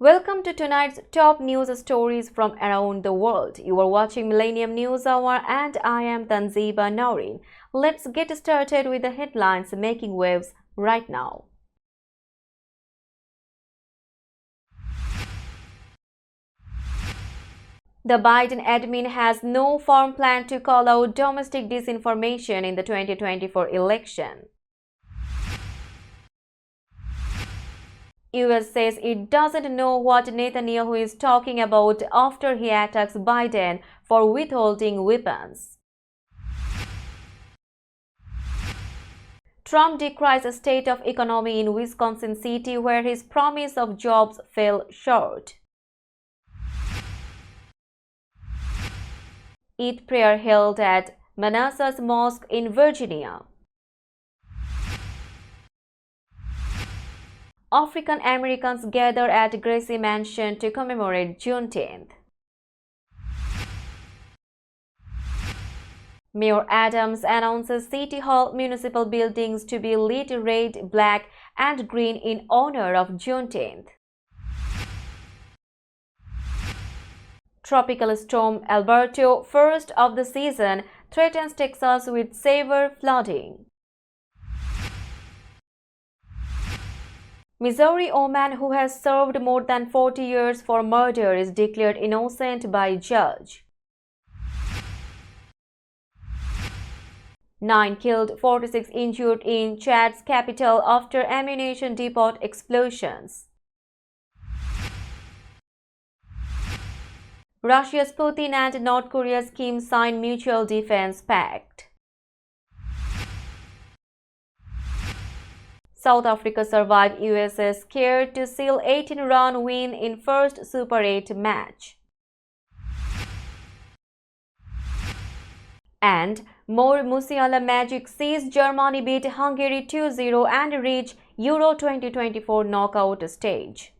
Welcome to tonight's top news stories from around the world. You are watching Millennium News Hour and I am Tanziba Noreen. Let's get started with the headlines making waves right now. The Biden admin has no firm plan to call out domestic disinformation in the 2024 election. US says it doesn't know what Netanyahu is talking about after he attacks Biden for withholding weapons. Trump decries a state of economy in Wisconsin City where his promise of jobs fell short. Eid prayer held at Manassas Mosque in Virginia. African Americans gather at Gracie Mansion to commemorate Juneteenth. Mayor Adams announces City Hall municipal buildings to be lit red, black, and green in honor of Juneteenth. Tropical storm Alberto, first of the season, threatens Texas with severe flooding. Missouri woman who has served more than 40 years for murder is declared innocent by judge. 9 killed, 46 injured in Chad's capital after ammunition depot explosions. Russia's Putin and North Korea's Kim sign mutual defense pact. South Africa survived US's scare to seal 18-run win in first Super 8 match. And more Musiala magic sees Germany beat Hungary 2-0 and reach Euro 2024 knockout stage.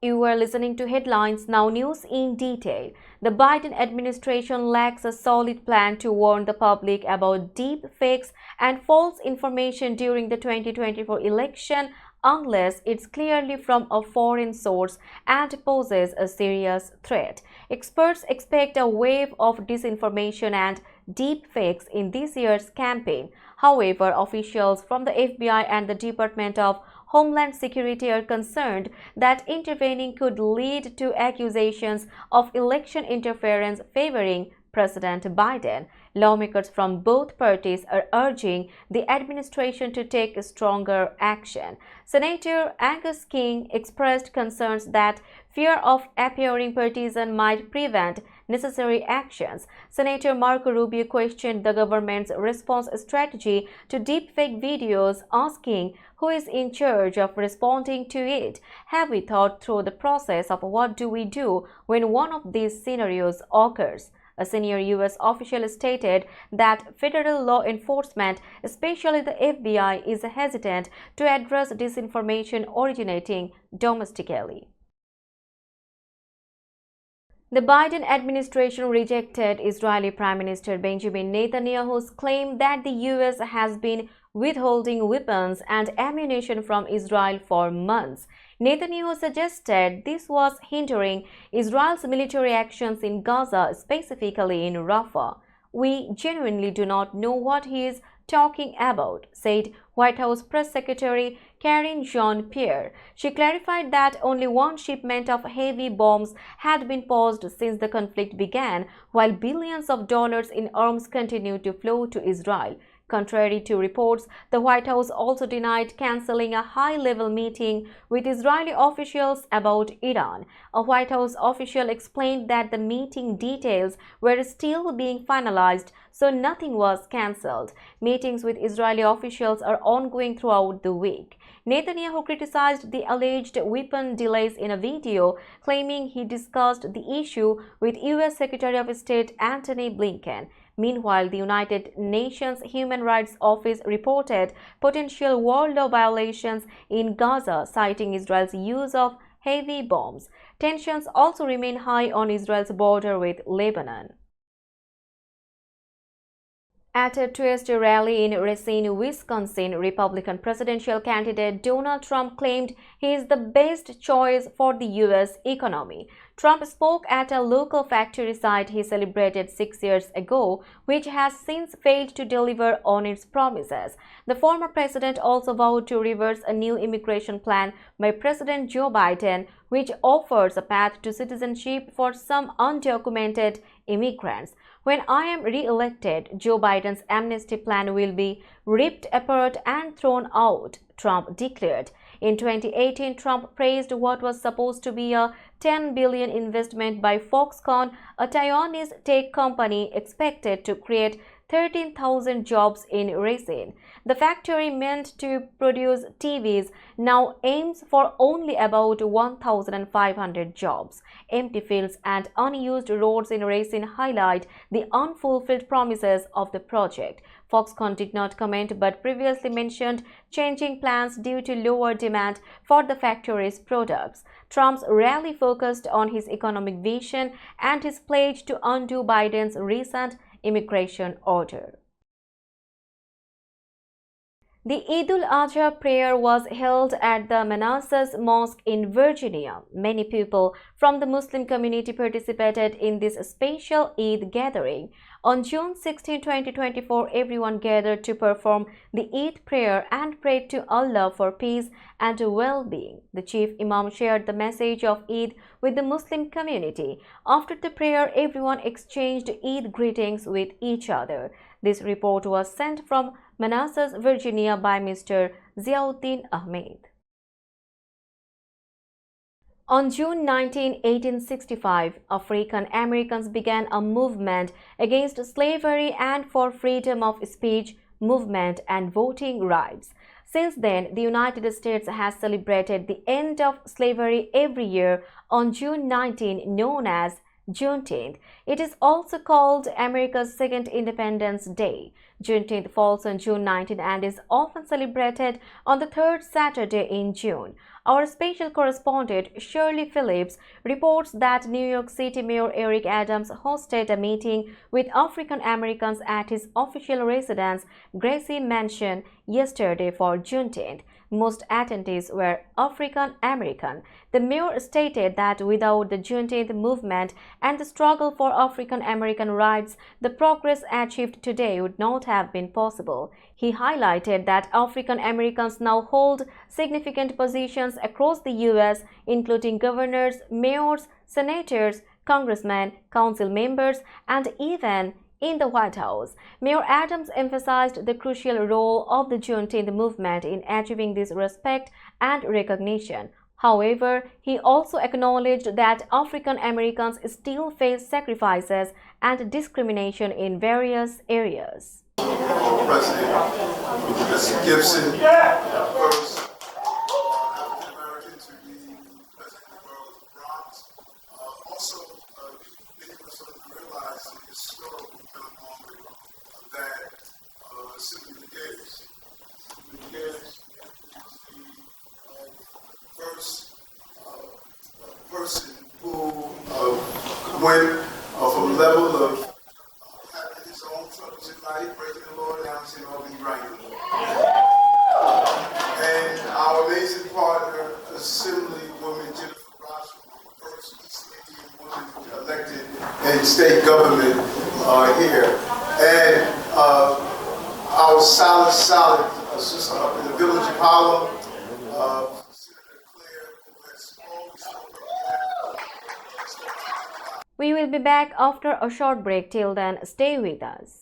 You are listening to Headlines Now. News in detail. The Biden administration lacks a solid plan to warn the public about deep fakes and false information during the 2024 election unless it's clearly from a foreign source and poses a serious threat. Experts expect a wave of disinformation and deep fakes in this year's campaign. However, officials from the FBI and the Department of Homeland Security are concerned that intervening could lead to accusations of election interference favoring President Biden. Lawmakers from both parties are urging the administration to take stronger action. Senator Angus King expressed concerns that fear of appearing partisan might prevent necessary actions. Senator Marco Rubio questioned the government's response strategy to deepfake videos, asking who is in charge of responding to it. Have we thought through the process of what do we do when one of these scenarios occurs? A senior U.S. official stated that federal law enforcement, especially the FBI, is hesitant to address disinformation originating domestically. The Biden administration rejected Israeli Prime Minister Benjamin Netanyahu's claim that the U.S. has been withholding weapons and ammunition from Israel for months. Netanyahu suggested this was hindering Israel's military actions in Gaza, specifically in Rafah. "We genuinely do not know what he is talking about," said White House Press Secretary Karine Jean-Pierre. She clarified that only one shipment of heavy bombs had been paused since the conflict began, while billions of dollars in arms continue to flow to Israel. Contrary to reports, the White House also denied canceling a high-level meeting with Israeli officials about Iran. A White House official explained that the meeting details were still being finalized, so nothing was cancelled. Meetings with Israeli officials are ongoing throughout the week. Netanyahu criticized the alleged weapon delays in a video, claiming he discussed the issue with U.S. Secretary of State Antony Blinken. Meanwhile, the United Nations Human Rights Office reported potential war law violations in Gaza, citing Israel's use of heavy bombs. Tensions also remain high on Israel's border with Lebanon. At a twist rally in Racine, Wisconsin, Republican presidential candidate Donald Trump claimed he is the best choice for the U.S. economy. Trump spoke at a local factory site he celebrated 6 years ago, which has since failed to deliver on its promises. The former president also vowed to reverse a new immigration plan by President Joe Biden, which offers a path to citizenship for some undocumented immigrants. When I am re-elected, Joe Biden's amnesty plan will be ripped apart and thrown out, Trump declared. In 2018, Trump praised what was supposed to be a $10 billion investment by Foxconn, a Taiwanese tech company expected to create 13,000 jobs in Racine. The factory meant to produce TVs now aims for only about 1,500 jobs. Empty fields and unused roads in Racine highlight the unfulfilled promises of the project. Foxconn did not comment but previously mentioned changing plans due to lower demand for the factory's products. Trump's rally focused on his economic vision and his pledge to undo Biden's recent immigration order. The Eid al-Adha prayer was held at the Manassas Mosque in Virginia. Many people from the Muslim community participated in this special Eid gathering. On June 16, 2024, everyone gathered to perform the Eid prayer and prayed to Allah for peace and well-being. The chief imam shared the message of Eid with the Muslim community. After the prayer, everyone exchanged Eid greetings with each other. This report was sent from Manassas, Virginia by Mr. Ziauddin Ahmed. On June 19, 1865, African Americans began a movement against slavery and for freedom of speech, movement, and voting rights. Since then, the United States has celebrated the end of slavery every year on June 19, known as Juneteenth. It is also called America's Second Independence Day. Juneteenth falls on June 19 and is often celebrated on the third Saturday in June. Our special correspondent Shirley Phillips reports that New York City Mayor Eric Adams hosted a meeting with African Americans at his official residence, Gracie Mansion, yesterday for Juneteenth. Most attendees were African American. The mayor stated that without the Juneteenth movement and the struggle for African American rights, the progress achieved today would not have been possible. He highlighted that African Americans now hold significant positions across the U.S., including governors, mayors, senators, congressmen, council members, and even in the White House. Mayor Adams emphasized the crucial role of the Juneteenth movement in achieving this respect and recognition. However, he also acknowledged that African Americans still face sacrifices and discrimination in various areas. President Mr. Gibson, first African American to be president of the borough of Bronx. Also, many of us don't realize the historical phenomenon that Sylvia Gates. Sylvia Gates was the first person who went from a level of having his own troubles in life, breaking the law, down to being right. And our amazing partner, Assemblywoman Jennifer Roswell, the first East Indian woman elected in state government here. And our solid sister up in the village of Harlem, Senator Claire, who has always spoken. We will be back after a short break. Till then, stay with us.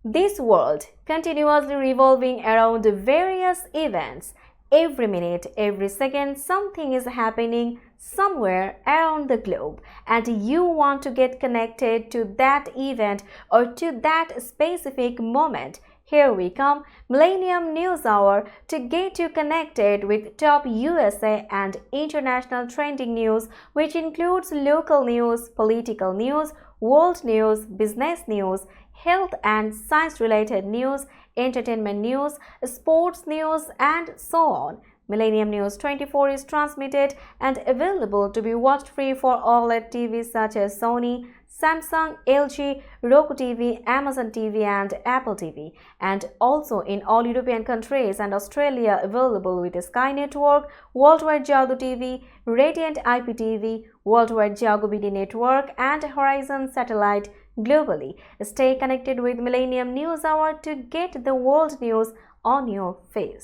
This world continuously revolving around various events. Every minute, every second, something is happening somewhere around the globe, and you want to get connected to that event or to that specific moment. Here we come, Millennium News Hour, to get you connected with top USA and international trending news, which includes local news, political news, world news, business news, health and science-related news, entertainment news, sports news, and so on. Millennium News 24 is transmitted and available to be watched free for OLED TVs such as Sony, Samsung, LG, Roku TV, Amazon TV and Apple TV, and also in all European countries and Australia available with Sky Network, Worldwide Jago TV, Radiant IPTV, Worldwide Jago BD Network and Horizon Satellite globally. Stay connected with Millennium News Hour to get the world news on your feed.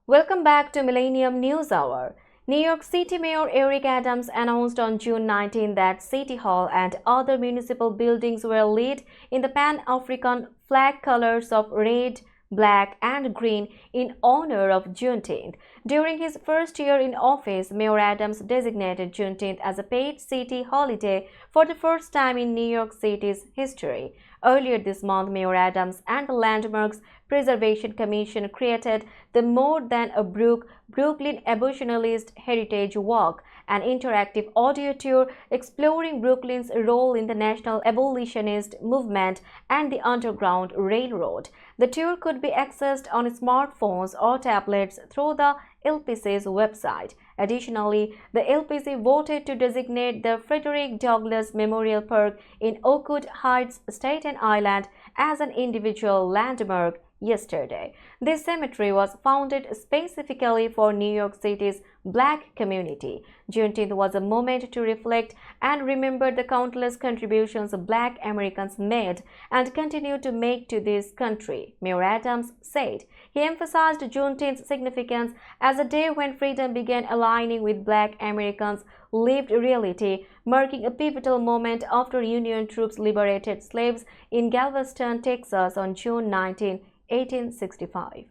Welcome back to Millennium News Hour. New York City Mayor Eric Adams announced on June 19 that City Hall and other municipal buildings were lit in the Pan-African flag colors of red, black and green in honor of Juneteenth. During his first year in office, Mayor Adams designated Juneteenth as a paid city holiday for the first time in New York City's history. Earlier this month, Mayor Adams and the Landmarks Preservation Commission created the More Than a Brook Brooklyn Abolitionist Heritage Walk, an interactive audio tour exploring Brooklyn's role in the national abolitionist movement and the Underground Railroad. The tour could be accessed on smartphones or tablets through the LPC's website. Additionally, the LPC voted to designate the Frederick Douglass Memorial Park in Oakwood Heights, Staten Island as an individual landmark yesterday. This cemetery was founded specifically for New York City's Black community. Juneteenth was a moment to reflect and remember the countless contributions Black Americans made and continue to make to this country, Mayor Adams said. He emphasized Juneteenth's significance as a day when freedom began aligning with Black Americans' lived reality, marking a pivotal moment after Union troops liberated slaves in Galveston, Texas on June 19, 1865.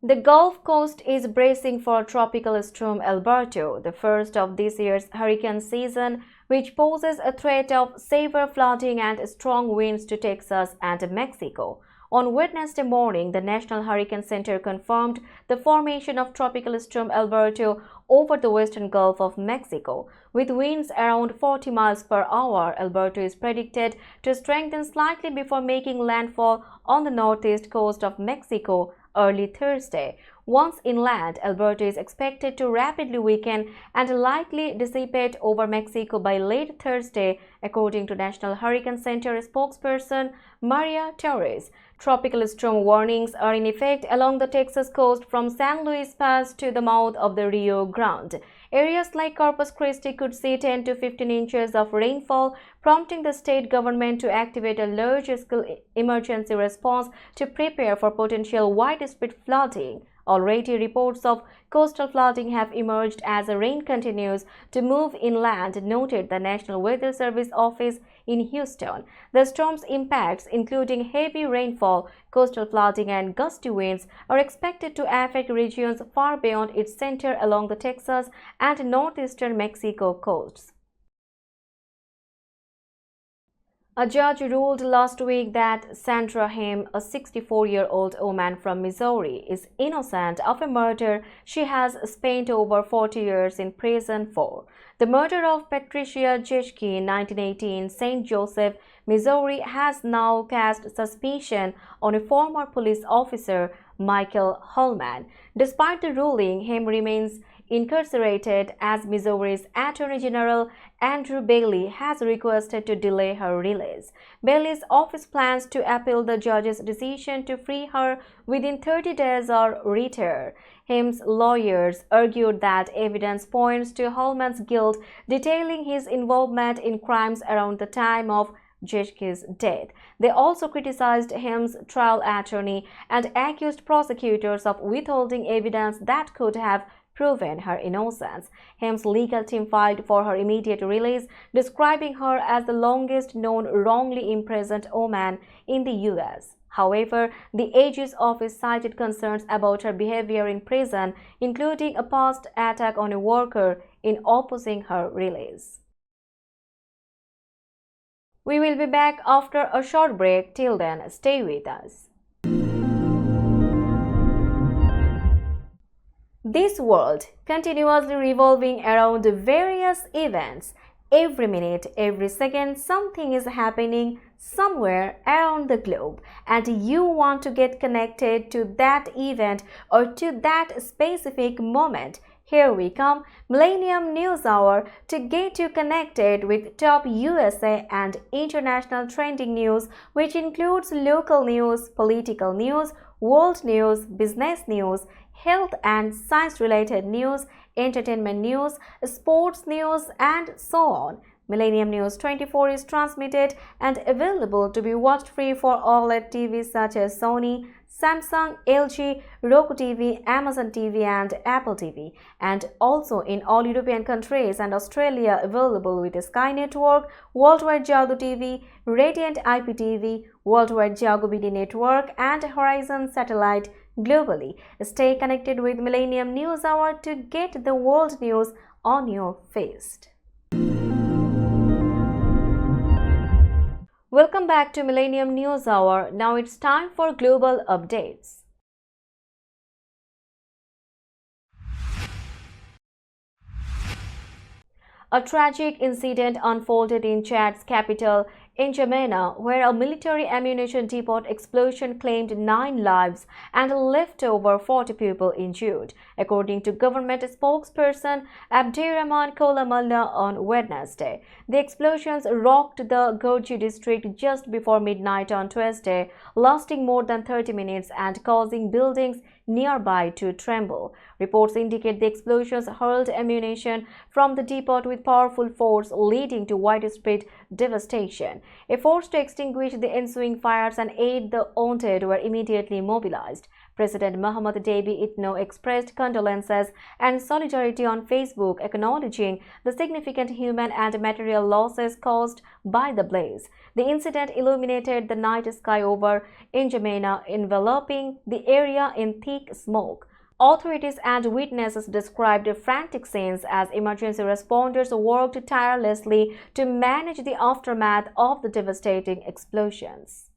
The Gulf Coast is bracing for Tropical Storm Alberto, the first of this year's hurricane season, which poses a threat of severe flooding and strong winds to Texas and Mexico. On Wednesday morning, the National Hurricane Center confirmed the formation of Tropical Storm Alberto over the western Gulf of Mexico. With winds around 40 miles per hour, Alberto is predicted to strengthen slightly before making landfall on the northeast coast of Mexico early Thursday. Once inland, Alberto is expected to rapidly weaken and likely dissipate over Mexico by late Thursday, according to National Hurricane Center spokesperson Maria Torres. Tropical storm warnings are in effect along the Texas coast from San Luis Pass to the mouth of the Rio Grande. Areas like Corpus Christi could see 10 to 15 inches of rainfall, prompting the state government to activate a large-scale emergency response to prepare for potential widespread flooding. Already, reports of coastal flooding have emerged as the rain continues to move inland, noted the National Weather Service office in Houston. The storm's impacts, including heavy rainfall, coastal flooding, and gusty winds, are expected to affect regions far beyond its center along the Texas and northeastern Mexico coasts. A judge ruled last week that Sandra Hamm, a 64-year-old woman from Missouri, is innocent of a murder she has spent over 40 years in prison for. The murder of Patricia Jeschke in 1980 in St. Joseph, Missouri, has now cast suspicion on a former police officer, Michael Holman. Despite the ruling, Hamm remains incarcerated as Missouri's Attorney General Andrew Bailey has requested to delay her release. Bailey's office plans to appeal the judge's decision to free her within 30 days or retire. Hamm's lawyers argued that evidence points to Holman's guilt, detailing his involvement in crimes around the time of Jeschke's death. They also criticized Hamm's trial attorney and accused prosecutors of withholding evidence that could have proven her innocence. Hamm's legal team filed for her immediate release, describing her as the longest-known wrongly imprisoned woman in the U.S. However, the AG's office cited concerns about her behavior in prison, including a past attack on a worker, in opposing her release. We will be back after a short break. Till then, stay with us. This world continuously revolving around various events. Every minute, every second, something is happening somewhere around the globe, and you want to get connected to that event or to that specific moment. Here we come, Millennium News Hour, to get you connected with top USA and international trending news, which includes local news, political news, world news, business news, health and science-related news, entertainment news, sports news, and so on. Millennium News 24 is transmitted and available to be watched free for OLED TVs such as Sony, Samsung, LG, Roku TV, Amazon TV and Apple TV, and also in all European countries and Australia available with Sky Network, Worldwide Jago TV, Radiant IPTV, Worldwide Jago BD Network and Horizon Satellite globally. Stay connected with Millennium News Hour to get the world news on your feed. Welcome back to Millennium News Hour. Now it's time for global updates. A tragic incident unfolded in Chad's capital, N'Djamena, where a military ammunition depot explosion claimed 9 lives and left over 40 people injured, according to government spokesperson Abdirahman Koulamallah on Wednesday. The explosions rocked the Gorji district just before midnight on Tuesday, lasting more than 30 minutes and causing buildings nearby to tremble. Reports indicate the explosions hurled ammunition from the depot with powerful force, leading to widespread devastation. Efforts to extinguish the ensuing fires and aid the wounded were immediately mobilized. President Mohamed Deby Itno expressed condolences and solidarity on Facebook, acknowledging the significant human and material losses caused by the blaze. The incident illuminated the night sky over N'Djamena, enveloping the area in thick smoke. Authorities and witnesses described frantic scenes as emergency responders worked tirelessly to manage the aftermath of the devastating explosions.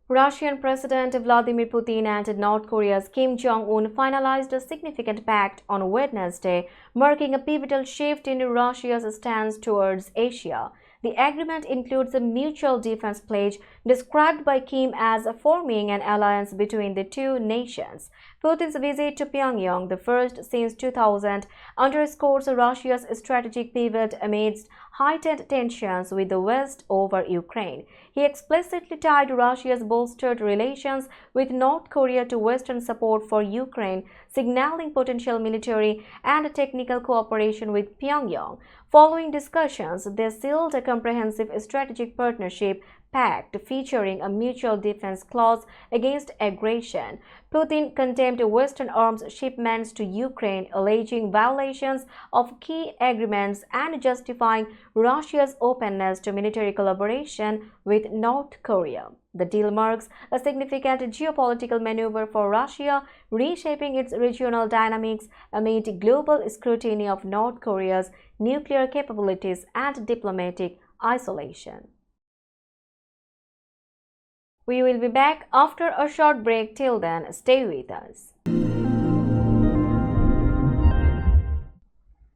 Russian President Vladimir Putin and North Korea's Kim Jong-un finalized a significant pact on Wednesday, marking a pivotal shift in Russia's stance towards Asia. The agreement includes a mutual defense pledge described by Kim as forming an alliance between the two nations. Putin's visit to Pyongyang, the first since 2000, underscores Russia's strategic pivot amidst heightened tensions with the West over Ukraine. He explicitly tied Russia's bolstered relations with North Korea to Western support for Ukraine, signaling potential military and technical cooperation with Pyongyang. Following discussions, they sealed a comprehensive strategic partnership pact featuring a mutual defense clause against aggression. Putin condemned Western arms shipments to Ukraine, alleging violations of key agreements and justifying Russia's openness to military collaboration with North Korea. The deal marks a significant geopolitical maneuver for Russia, reshaping its regional dynamics amid global scrutiny of North Korea's nuclear capabilities and diplomatic isolation. We will be back after a short break. Till then, stay with us.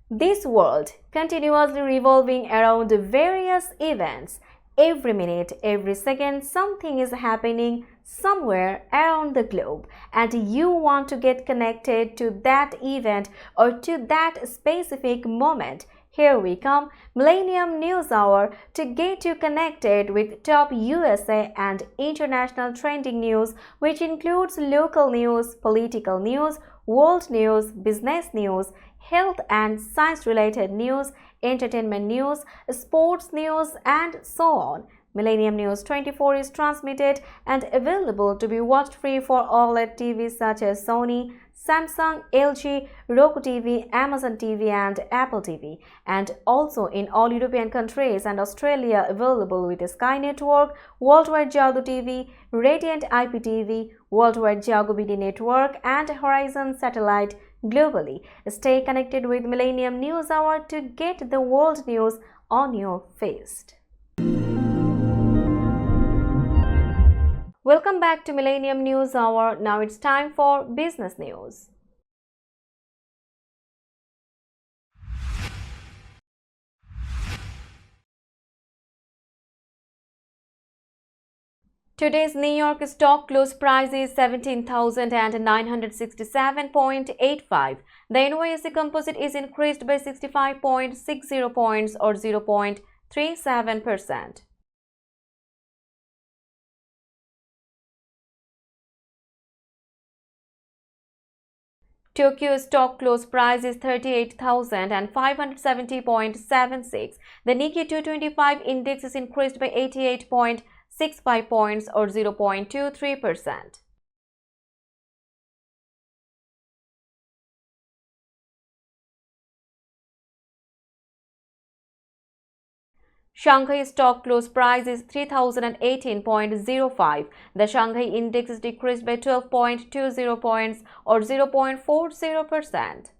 This world continuously revolving around various events. Every minute, every second, something is happening somewhere around the globe, and you want to get connected to that event or to that specific moment. Here we come, Millennium News Hour, to get you connected with top USA and international trending news, which includes local news, political news, world news, business news, health and science-related news, entertainment news, sports news, and so on. Millennium News 24 is transmitted and available to be watched free for OLED TVs such as Sony, Samsung, LG, Roku TV, Amazon TV and Apple TV, and also in all European countries and Australia available with Sky Network, Worldwide Jago TV, Radiant IPTV, Worldwide Jago BD Network and Horizon Satellite globally. Stay connected with Millennium News Hour to get the world news on your feed. Welcome back to Millennium News Hour. Now it's time for business news. Today's New York stock close price is 17,967.85. The NYSE Composite is increased by 65.60 points or 0.37%. Tokyo stock close price is 38,570.76. The Nikkei 225 index is increased by 88.65 points or 0.23%. Shanghai stock close price is 3018.05. The Shanghai index is decreased by 12.20 points or 0.40%.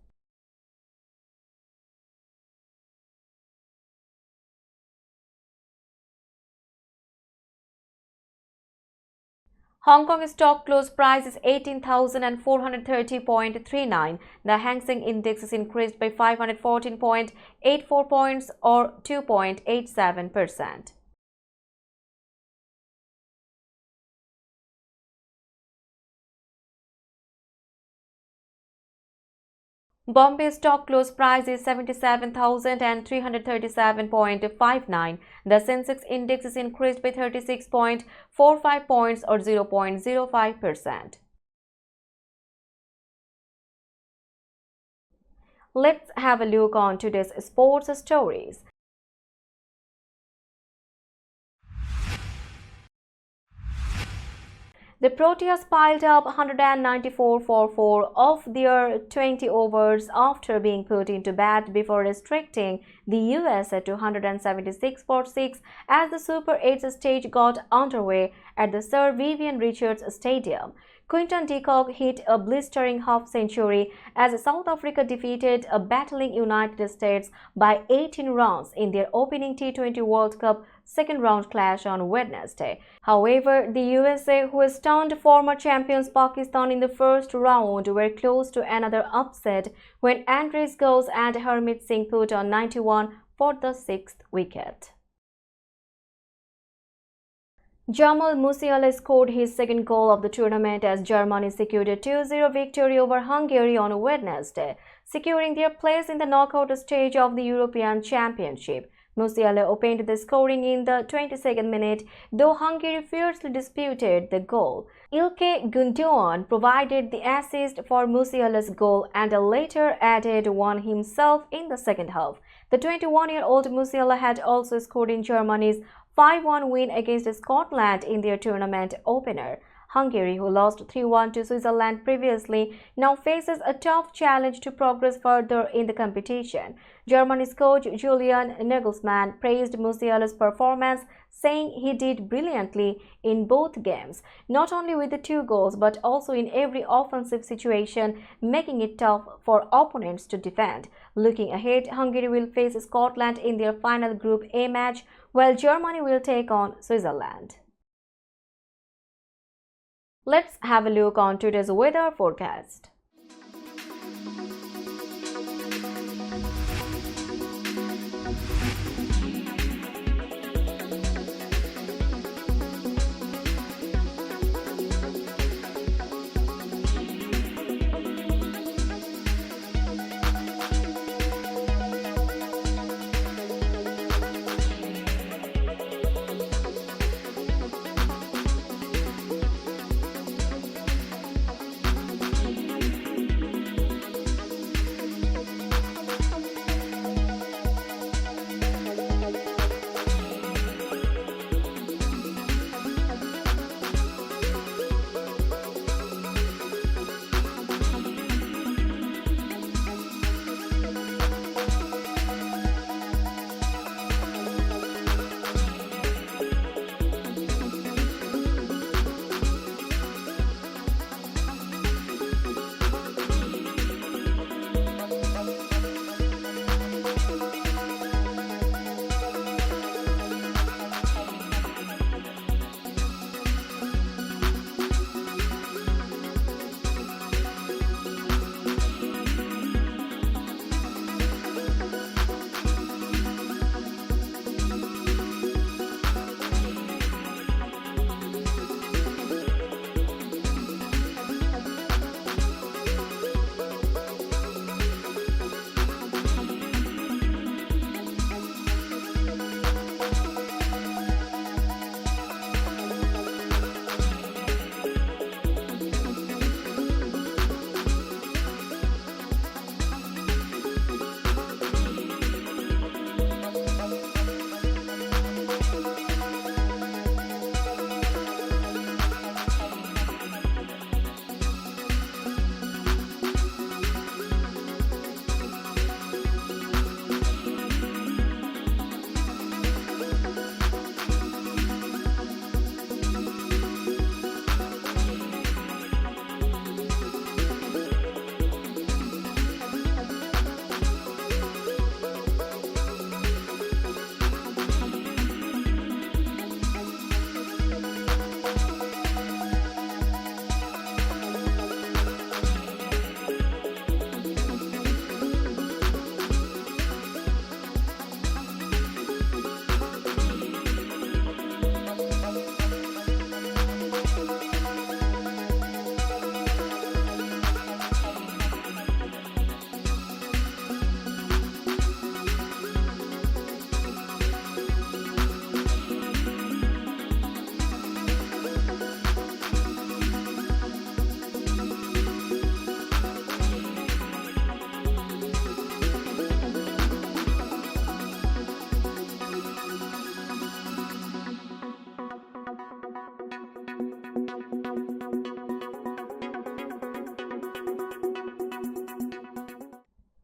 Hong Kong stock close price is 18,430.39. The Hang Seng index is increased by 514.84 points or 2.87%. Bombay stock close price is 77,337.59. The Sensex index is increased by 36.45 points or 0.05%. Let's have a look on today's sports stories. The Proteas piled up 194 for 4 of their 20 overs after being put into bat before restricting the USA to 176 for 6 as the Super 8 stage got underway at the Sir Vivian Richards Stadium. Quinton de Kock hit a blistering half-century as South Africa defeated a battling United States by 18 runs in their opening T20 World Cup second-round clash on Wednesday. However, the USA, who stunned former champions Pakistan in the first round, were close to another upset when Andres Goes and Harmeet Singh put on 91 for the 6th wicket. Jamal Musiala scored his second goal of the tournament as Germany secured a 2-0 victory over Hungary on Wednesday, securing their place in the knockout stage of the European Championship. Musiala opened the scoring in the 22nd minute, though Hungary fiercely disputed the goal. Ilkay Gundogan provided the assist for Musiala's goal and later added one himself in the second half. The 21-year-old Musiala had also scored in Germany's 5-1 win against Scotland in their tournament opener. Hungary, who lost 3-1 to Switzerland previously, now faces a tough challenge to progress further in the competition. Germany's coach Julian Nagelsmann praised Musiala's performance, saying he did brilliantly in both games, not only with the 2 goals but also in every offensive situation, making it tough for opponents to defend. Looking ahead, Hungary will face Scotland in their final Group A match, while Germany will take on Switzerland. Let's have a look on today's weather forecast.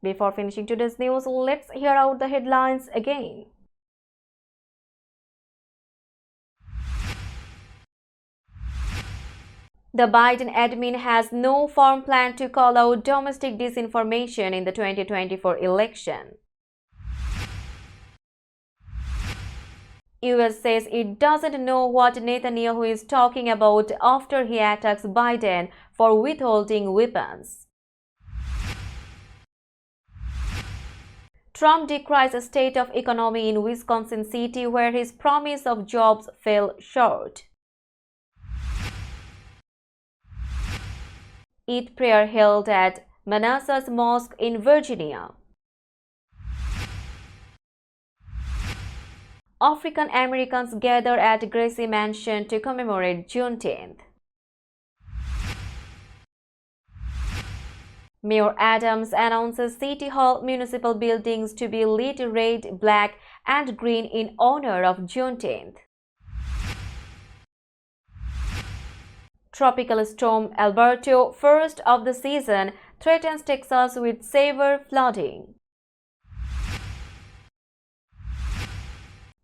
Before finishing today's news, let's hear out the headlines again. The Biden admin has no firm plan to call out domestic disinformation in the 2024 election. US says it doesn't know what Netanyahu is talking about after he attacks Biden for withholding weapons. Trump decries a state of economy in Wisconsin City where his promise of jobs fell short. Eid prayer held at Manassas Mosque in Virginia. African Americans gather at Gracie Mansion to commemorate Juneteenth. Mayor Adams announces City Hall municipal buildings to be lit red, black, and green in honor of Juneteenth. Tropical storm Alberto, first of the season, threatens Texas with severe flooding.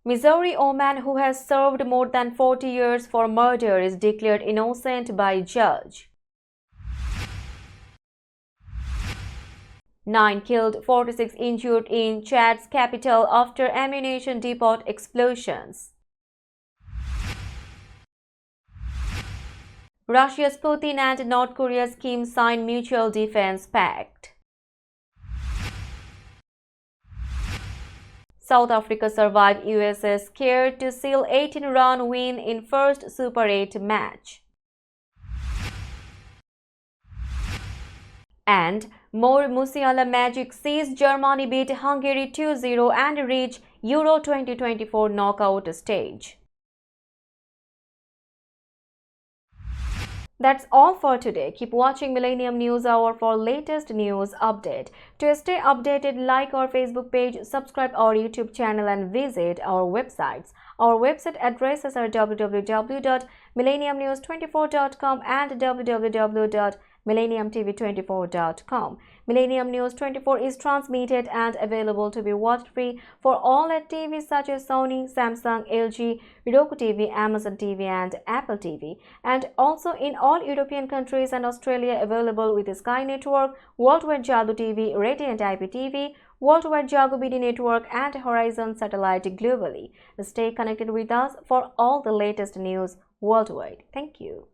Missouri woman who has served more than 40 years for murder is declared innocent by judge. 9 killed, 46 injured in Chad's capital after ammunition depot explosions. Russia's Putin and North Korea's Kim sign mutual defense pact. South Africa survived US's scare to seal 18-run win in first Super 8 match. And more Musiala magic sees Germany beat Hungary 2-0 and reach Euro 2024 knockout stage. That's all for today. Keep watching Millennium News Hour for latest news update. To stay updated, like our Facebook page, subscribe our YouTube channel and visit our websites. Our website addresses are www.millenniumnews24.com and www.millenniumtv24.com. Millennium News 24 is transmitted and available to be watched free for all at TVs such as Sony, Samsung, LG, Roku TV, Amazon TV and Apple TV, and also in all European countries and Australia available with Sky Network, Worldwide Jago TV, Radiant IPTV, Worldwide Jago BD Network and Horizon Satellite globally. Stay connected with us for all the latest news worldwide. Thank you.